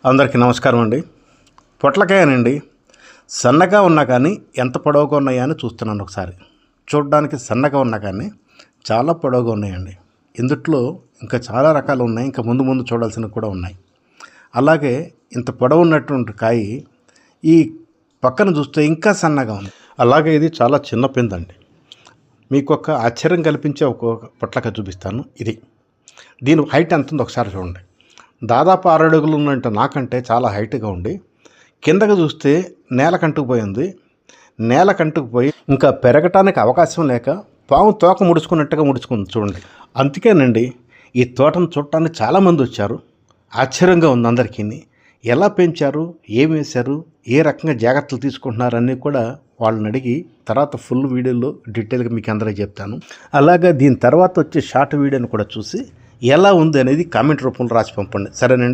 అందరికీ నమస్కారం అండి. పొట్లకాయనండి సన్నగా ఉన్నా కానీ ఎంత పొడవుగా ఉన్నాయా అని చూస్తున్నాను. ఒకసారి చూడడానికి సన్నగా ఉన్నా కానీ చాలా పొడవుగా ఉన్నాయండి. ఇందుట్లో ఇంకా చాలా రకాలు ఉన్నాయి. ఇంకా ముందు ముందు చూడాల్సినవి కూడా ఉన్నాయి. అలాగే ఇంత పొడవు ఉన్నటువంటి కాయ ఈ పక్కన చూస్తే ఇంకా సన్నగా ఉంది. అలాగే ఇది చాలా చిన్న పిందండి. మీకు ఒక ఆశ్చర్యం కల్పించే ఒక పొట్లకాయ చూపిస్తాను. దీని హైట్ ఎంత ఉందో ఒకసారి చూడండి. దాదాపు 6 అడుగులు ఉన్నంట నాకంటే చాలా హైట్గా ఉండి కిందకు చూస్తే నేల కంటుకుపోయింది. నేల కంటుకుపోయి ఇంకా పెరగటానికి అవకాశం లేక పాము తోక ముడుచుకున్నట్టుగా చూడండి. అందుకేనండి ఈ తోటను చూడటానికి చాలామంది వచ్చారు. ఆశ్చర్యంగా ఉంది అందరికీ. ఎలా పెంచారు, ఏం వేశారు, ఏ రకంగా జాగ్రత్తలు తీసుకుంటున్నారన్నీ కూడా వాళ్ళని అడిగి తర్వాత ఫుల్ వీడియోలో డీటెయిల్గా మీకు అందరికీ చెప్తాను. అలాగే దీని తర్వాత వచ్చే షార్ట్ వీడియోని కూడా చూసి ఎలా ఉంది అనేది కామెంట్ రూపంలో రాసి పంపండి. సరేనండి.